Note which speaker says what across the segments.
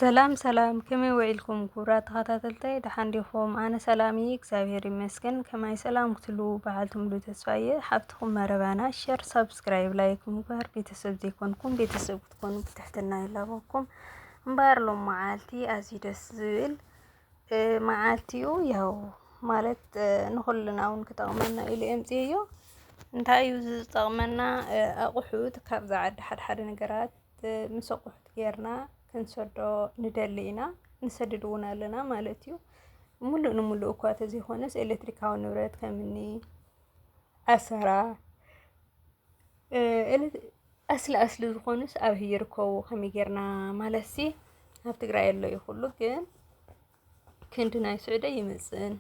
Speaker 1: ሰላም ሰላም ከመይ ውዒልኩም ክቡራት ተኸታተልታይ ደሓን ዲኹም? ኣነ ሰላም እየ እግዚኣብሔር ይመስገን። ከማይ ሰላም ክትሉ በዓልቲ ሙሉ ተስፋ እየ። ሓፍትኩም መረባና ሸር ሰብስክራይብ ላይክ ምግባር ቤተሰብ ዘይኮንኩም ቤተሰብ ክትኮኑ ብትሕትና ይላበኩም እምበር ሎም መዓልቲ ኣዝዩ ደስ ዝብል መዓልቲ እዩ። ያው ማለት ንኹልና እውን ክጠቕመና ኢሉ እምፅእዮ እንታይ እዩ ዝጠቕመና ኣቑሑት ካብ ዝዓዲ ሓደ ነገራት ምስ ኣቑሑት ጌርና ክንሰዶ ንደሊ ኢና ንሰድድ እውን ኣለና ማለት እዩ። ሙሉእ ንሙሉእ እኳ ተዘይኮነስ ኤሌክትሪካዊ ንብረት ከምኒ ዓሰራ ኣስሊ ዝኾኑስ ኣብ ይርከቡ ከመይ ጌርና ማለት ሲ ኣብ ትግራይ ኣሎ ይኹሉ ግን ክንዲ ናይ ስዑደ ይምፅን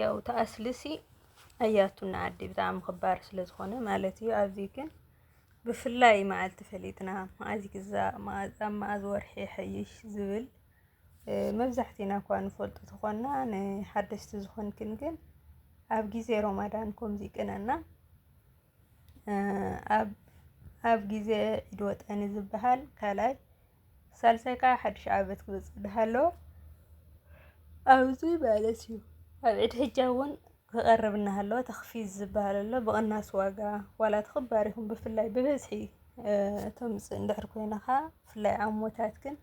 Speaker 1: ያው ተኣስልሲ ኣያቱና ዓዲ ብጣዕሚ ክባር ስለ ዝኾነ ማለት እዩ። ኣብዚ ግን ብፍላይ መዓልቲ ፈሊጥና መዓዝ ግዛእ መዓዝ ወርሒ ይሐይሽ ዝብል መብዛሕቲና እኳ ንፈልጦ ተኾና ንሓደሽቲ ዝኾንክን ግን ኣብ ግዜ ሮማዳን ከምዚ ይቅነና ኣብ ግዜ ዒድ ወጠን ዝበሃል ካልኣይ ሳልሳይ ከዓ ሓድሽ ዓመት ክበፅእ እንዳሃሎ ኣብዚ ማለት እዩ። ኣብ ዒድ ሕጃ እውን ክቐርብ እናሃለወ ተኽፊዝ ዝበሃል ኣሎ ብቕናስ ዋጋ ዋላ ተኽባር ይኹን ብፍላይ ብበዝሒ ተምፅእ እንድሕር ኮይንኻ ብፍላይ ዓሞታት ግን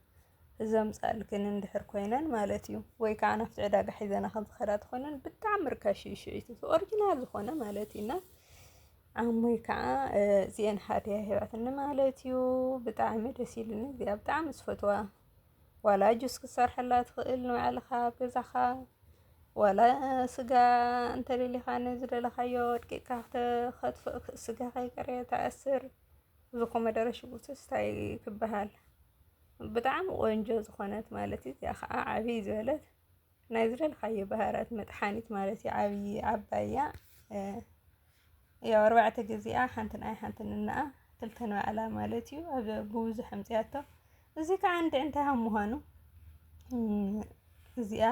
Speaker 1: ዘምፃልክን እንድሕር ኮይነን ማለት እዩ። ወይ ከዓ ናብቲ ዕዳጋ ሒዘና ክንዝኸዳ ተኾይነን ብጣዕሚ ርካሽ እዩ ሽዒቱ ኦሪጅናል ዝኾነ ማለት እዩና ዓሞይ ከዓ እዚአን ሓድያ ሂባትኒ ማለት እዩ። ብጣዕሚ ደስ ኢሉኒ እዚኣ ብጣዕሚ ዝፈትዋ ዋላ ጁስ ክሰርሐላ ትኽእል ንባዕልኻ ገዛኻ ዋላ ስጋ እንተደሊኻ ንዝደለኻዮ ድቂቕካ ክትከትፎ ስጋ ከይቀረየ ተኣስር ዝኮመደረ ሽጉርቲስ እንታይ ክበሃል ብጣዕሚ ቆንጆ ዝኾነት ማለት እዩ። እዚኣ ከዓ ዓብይ ዝበለት ናይ ዝደለኻዮ ባህራት መጥሓኒት ማለት እዩ። ዓብይ ዓባያ ያው 4 ገዚኣ ሓንቲ ንኣይ ሓንቲ ንኣ ክልተ ንባዕላ ማለት እዩ። ኣብ ብብዙሕ ኣምፅያቶ እዚ ከዓ እንታይ ምዃኑ እዚኣ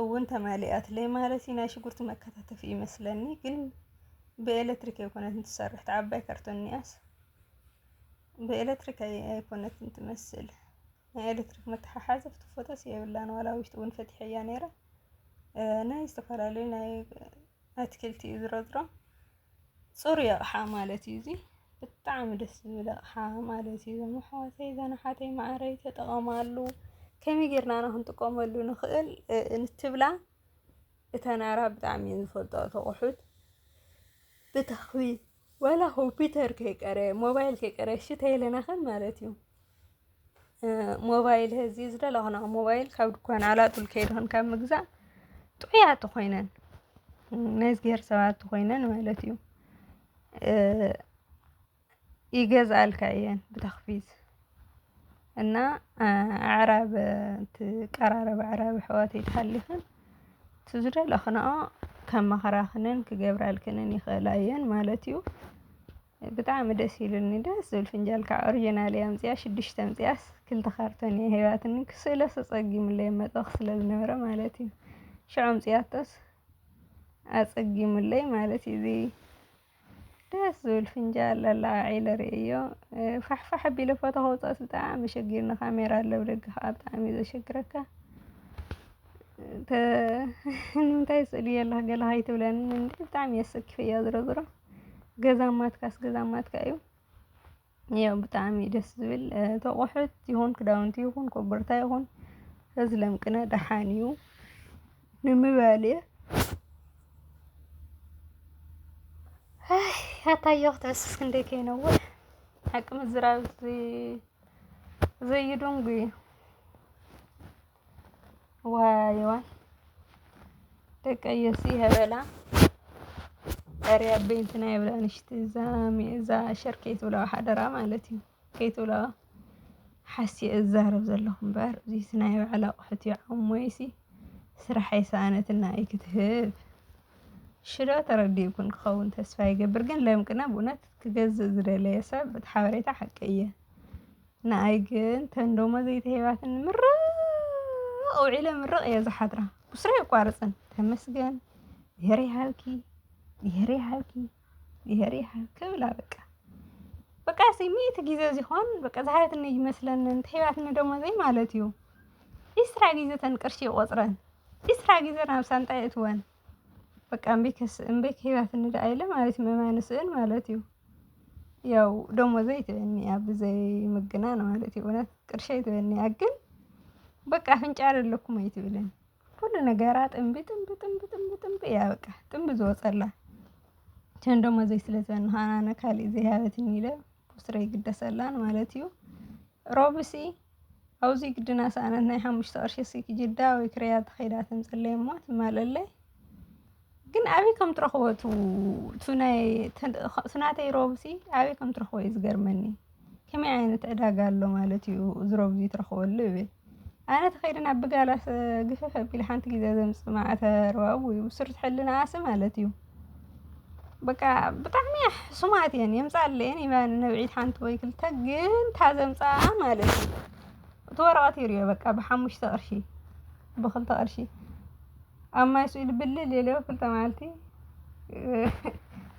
Speaker 1: እውን ተማሊኣትለይ ማለት እዩ። ናይ ሽጉርቲ መከታተፊ ይመስለኒ ግን ብኤሌክትሪክ ኣይኮነትን ትሰርሕ ዓባይ ካርቶን እኒኣስ ብኤሌክትሪክ ኣይኮነትን ትመስል ናይ ኤሌክትሪክ መተሓሓዚ ፍትፎተስ የብላን ዋላ ውሽጢ እውን ፈቲሐያ ነይራ ናይ ዝተፈላለዩ ናይ ኣትክልቲ እዩ ዝረዝሮ ፅሩይ ኣቕሓ ማለት እዩ። እዚ ብጣዕሚ ደስ ዝብል ኣቕሓ ማለት እዩ። እዞም ኣሕዋተይ እዘን ኣሓተይ ማዕረይ ተጠቐማሉ ከመይ ጌርና ክንጥቀመሉ ንኽእል እንትብላ እታ ናራ ብጣዕሚ እየን ዝፈልጦ ኣቑሑት ብተኽቢብ ዋላ ኮምፒተር ከይቀረየ ሞባይል ከይቀረየ ሽተይለናኸን ማለት እዩ። ሞባይል ህዚ ዝደለኽና ሞባይል ካብ ድኳን ኣላጡል ከይድኽን ካብ ምግዛእ ጥዑያት ኮይነን ናይ ዝገር ሰባት ኮይነን ማለት እዩ ይገዝኣልካ እየን ብተኽፊዝ እና ኣዕራብ ትቀራረብ ኣዕራብ ኣሕዋተይ ተሓሊፈን ትዝደለኽንኦ ከም መኸራኽንን ክገብራልክንን ይኽእላ እየን ማለት እዩ። ብጣዕሚ ደስ ኢሉኒ ደስ ዝብል ፍንጃል ከዓ ኦሪጂናል እያ ኣምፅያ 6 ኣምፅያስ 2 ካርቶን እየ ሂባትኒ ክስእለስ ኣፀጊሙለይ መጠኽ ስለ ዝነበረ ማለት እዩ። 10 ኣምፅያቶስ ኣፀጊሙለይ ማለት እዩ። ደስ ዝብል ፍንጃል ኣላዒለ ርእዮ ፋሕፋሕ ኣቢለ ፎቶ ከውፃእስ ብጣዕሚ ሸጊርኒ ካሜራ ኣሎ ብደገ ከዓ ብጣዕሚ እዩ ዘሸግረካ ንምንታይ ስእሊ የለህ ገለ ከይትብለኒ እንዲ ብጣዕሚ እየ ዘሰኪፍ እያ ዝረዝሮ ገዛማትካስ ገዛማትካ እዩ። ያው ብጣዕሚ ደስ ዝብል ተቑሑት ይኹን ክዳውንቲ ይኹን ኮቦርታ ይኹን ተዝለምቅነ ደሓን እዩ ንምባል እየ ኣታዮ ክትዕስስ ክንደይ ከይነውሕ ሓቂ ምዝራብ ዘይድንጉ እዩ ዋይ ዋይ ደቀየሲ هبላ ቀሪያ በይንትና ይብላ ንሽቲ እዛ ሸር ከይትብለዋ ሓደራ ማለት እዩ። ከይትብለዋ ሓሲየ እዛረብ ዘለኹ እምበር እዚ ናይ ባዕላ ኣቑሑት እዩ ዓሞይሲ ስራሕ ኣይሰኣነትና ኣይክትህብ ሽሮ ተረዲእኩን ክኸውን ተስፋ ይገብር ግን ለምቅና ብእውነት ክገዝእ ዝደለየ ሰብ በቲ ሓበሬታ ሓቂ እየ ንኣይ ግን ተንዶሞ ዘይተሂባትን ምርቕ ውዒለ ምርቕ እየ ዝሓድራ ብስራይ ኣይቋርፅን ተመስገን ድሄር ይሃብኪ ድሄር ይሃብኪ ድሄር ይሃብኪ ብላ በቃ በቃ ሲሚት ጊዜ ዚሆን በቃ ዛሃትኒ ይመስለን እንተይባትን ደሞ ዘይ ማለት እዩ ኢስራ ጊዜ ተንቅርሺ ይቆጥረን ኢስራ ጊዜ ናብ ሳንጣ ይትወን በቃ እምቤክ ህይባትን ዳይለ ማለት መማንስን ማለት እዩ ያው ደሞ ዘይ ትበኒ አብዘይ ምግናን ማለት እዩ እውነት ቅርሺ ትበኒ አግን በቃ ፍንጫር ለኩም አይትብለን ሁሉ ነገራት ጥንብ ያ በቃ ጥንብ ዝወጸላ ቸን ደሞ ዘይ ስለተን ሃናነ ካሊ ዘይ ያበትን ይለ ስረይ ግደሰላን ማለት እዩ ሮብሲ አውዚ ግድና ሰአነት ናይ 5 ቅርሺ ሲክጅዳ ወይ ክሪያት ኸይዳትን ጽለይሞት ማለለይ ግን አቢ ከም ትረኽወቱ ቱናተይ ሮብሲ አቢ ከም ትረኽወ ዝገርመኒ ከመይ ዓይነት ዕዳጋ ኣሎ ማለት እዩ ዝሮብዚ ትረኽወሉ ይብል አነ ተኸይድና ብጋላስ ግፈፈ ቢል ሓንቲ ጊዜ ዘምጽ ማዕተ ረዋው ወይ ስር ትሕልና አስ ማለት እዩ በቃ ብጣዕሚ ሱማት የምጻለየን ይባን ነብዒት ሓንቲ ወይ ክልተ ግን ታዘምጻ ማለት እዩ ተወራቀት ይሪዮ በቃ ብ5 ቅርሺ ብ2 ቅርሺ አማይሱ ይልብልል የለው ክልተ ማልቲ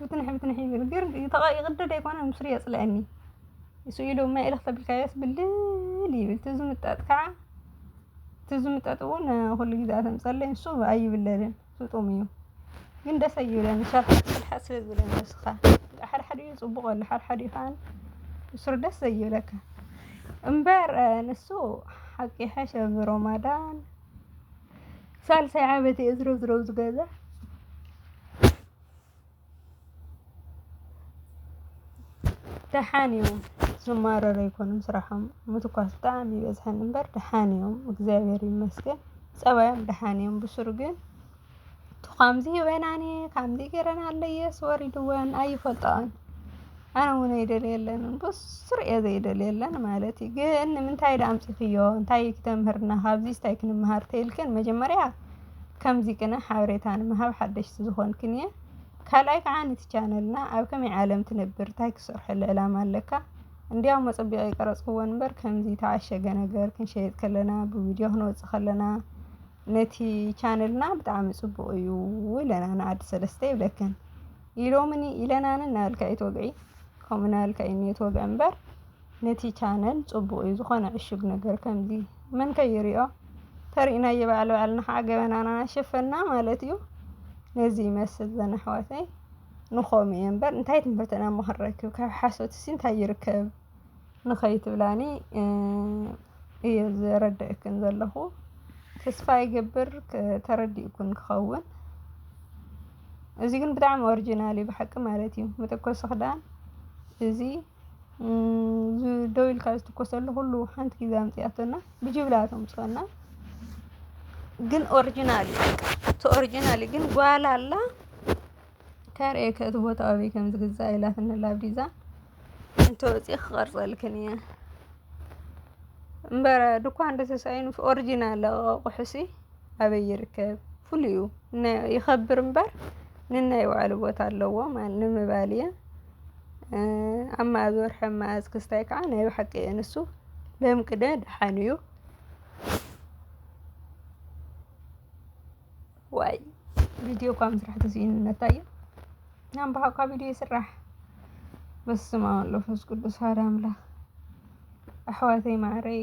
Speaker 1: ብትንሕ ይብል ግን ይቅደድ አይኮነ ምስሪ የጽለአኒ ይሱይሉ ማ ኢልክ ተብልካየስ ብልል ይብል ትዝምጠጥውን ሁሉ ጊዜ ተምጸለይ እሱ አይብለልን ስጡም እዩ ግን ደስ ይብለን ሻፍት ስለዝብለን መስኻ ሓደ ጽቡቅ ወላ ሓደ ይፋን ስር ደስ ይብለካ እምበር ንሱ حق حشا برمضان ثالث عابتي ازرو زغازة تحانيهم زمارة ريكونم صراحة متقاس طعمي بزحن امبر تحانيهم እግዚአብሔር ይመስገን ጸባይም ተحانيهم بسرغن تخامزي ويناني كامدي ገረና አለየስ ወሪድወን አይፈልጣን አነ ምን ይደለየለን በስር የዘይደለየለን ማለት ግን ምን ታይዳ አምጽፍዮ እንታይ ከተምህርና ሀብዚ ስታይክን ማርቴልከን መጀመሪያ ከምዚ ከነ ሓብሬታን ማሃብ ሓደሽ ዝሆን ክንየ ካልኣይ ከዓኒ ቻነልና ኣብ ከመይ ዓለም ትነብር ታይክ ሰርሐለ ዕላማ ኣለካ እንዲያው መጽቢያ ይቀርጽው ወንበር ከምዚ ተዓሸገ ነገር ክንሸይጥ ከለና በቪዲዮ ክንወጽ ከለና ነቲ ቻነልና በጣም ጽቡቅ እዩ ወለና ናድ ሰለስተ ይብለከን ኢሎምኒ ኢለናን ናልካይት ወግዒ ኮሙናል ከይኔት ወገንበር ነቲ ቻነል ጽቡቅ እዩ ዝኾነ ዕሽግ ነገር ከምዚ ምን ከይሪኦ ተሪና ይባዓልና ሓገበናና ሸፈና ማለት እዩ ነዚ መስል ዘነሕዋተይ ንኾም እምበር እንታይ ትምህርተና መኸረክብ ካብ ሓሶት ሲንታይ ይርከብ ንኸይት ብላኒ ዘረድእክን ዘለኹ ተስፋ ይገብር ተረዲእኩን ክኸውን እዚ ግን ብጣዕሚ ኦሪጂናሊ ብሓቂ ማለት እዩ መተኮስ ክዳን እዚ ዶይል ካዝ ተኮሰሉ ሁሉ ሓንቲ ጊዜ አምጥያተና ብጅብላቶም ጽና ግን ኦሪጂናሊ ግን ጓላላ ካሬከት ቦታዊ ከም ዝግዛ ኢላትን ላብዲዛ እንተወጽ ይخرጸልከንየ እምበረ ድኳን ደሰሳይኑ ኦሪጂናል ቆሕሲ አበይ ይርከብ ፍሉዩ ይኸብር እምበር ንናይ ዋዕሉ ቦታ ኣለዎ ማለት ንምባልየ አማ ዞር ሕማዝ ክስታይ ከዓ ናይ በሐቂ እንሱ ለምቅደ ደሓንዩ ዋይ ቪዲዮ ቋም ስራሕ ተሲን ነታየ ናም በሐቋ ቪዲዮ ይስራሕ በስመ አብ ወመንፈስ ቅዱስ አሐድ አምላክ አሕዋተይ ማዕረይ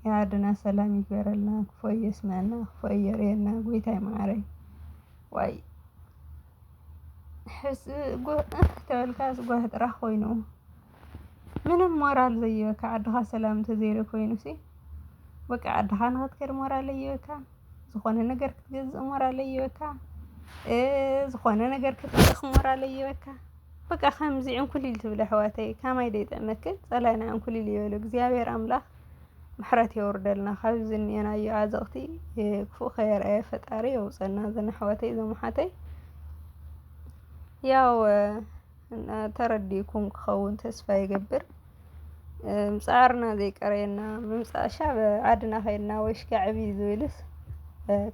Speaker 1: ያድና ሰላም ይግበረልና ክፎይ ይስማና ክፎይ የሬና ጎይታይ ማዕረይ ዋይ ሕስ ተወልካስ ጓህጥራ ኮይኑ ምንም ሞራል ዘይወካ ዓድኻ ሰላም ተዘይረ ኮይኑሲ በቃ ዓድኻ ንኽትከድ ሞራል ዘይወካ ዝኾነ ነገር ክትገዝእ ሞራል ዘይወካ ዝኾነ ነገር ክትጥኽ ሞራል ዘይወካ በቃ ከምዚ እንኩሊል ትብል ኣሕዋተይ ካማይ ደይጠመክል ጸላይና እንኩሊል ይበሉ እግዚአብሔር አምላክ ምሕረት ይወርደልና ካብ ዝንየናዮ ኣዘቕቲ ክፉእ ኸየርአየ ፈጣሪ የውፀና ዘነሕዋተይ ዘመሓተይ ያው ተረዲኩም ክኸውን ተስፋ ይገብር ምጻርና ዘይቀረየና ምምጻሻ በዓድና ኸይድና ወሽካ ዕቢ ዝብልስ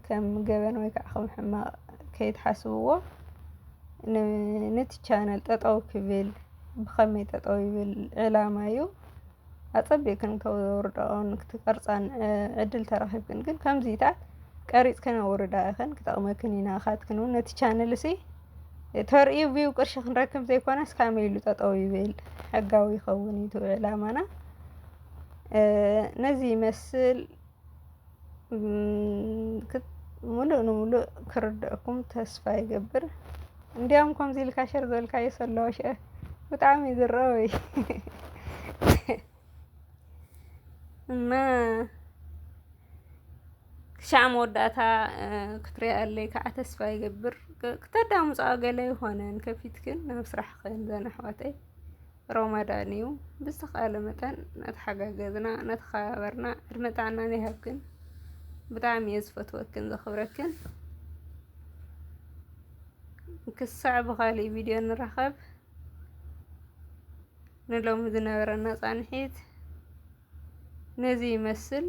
Speaker 1: ከም ገበን ወይ ከዓ ከም ሕማቕ ከይትሓስብዎ ነቲ ቻነል ጠጠው ክብል ብኸመይ ጠጠው ይብል ዕላማ እዩ ኣጸቢቕን ተወርዶን ክትቀርጻን ዕድል ተረኺብክን ግን ከምዚታት ቀሪጽ ከነወርዳ ይኸን ክጠቕመክን ኢና ኻትክን ነቲ ቻነል እሲ ተርእዩ ቢው ቅርሺ ክንረክብ ዘይኮነስ ካመይ ኢሉ ጠጠው ይብል ሕጋዊ ይኸውን እዩ ዕላማና ነዚ ይመስል ሙሉእ ንሙሉእ ክርድአኩም ተስፋ ይገብር እንዲያውም ከምዚ ኢልካ ሸር ዝበልካዮ ሰለዎ ሸ ብጣዕሚ እዩ ዝረአይ እና ክሻዕ መወዳእታ ክትሪአለይ ከዓ ተስፋ ይገብር ክተዳምፃ ገለ ይኾነን ከፊትክን ናብ ስራሕክን ዘን ኣሕዋተይ ሮመዳን እዩ ብዝተኸኣለ መጠን ነተሓጋገዝና ነተኸባበርና ዕድመ ጥዕና ይሃብክን ብጣዕሚ እየ ዝፈትወክን ዘኽብረክን ክሳዕ ብኻሊእ ቪድዮ ንራኸብ ንሎሚ ዝነበረና ፃንሒት ነዚ ይመስል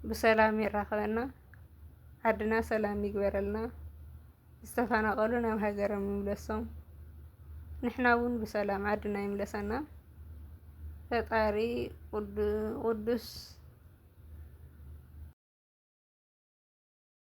Speaker 1: بسلام يراخبنا عدنا سلام يقبرلنا استفانقلو ናብ ሃገሮም ይምለሶም ንሕና እውን بسلام عدنا يملسنا ፈጣሪ ቅዱስ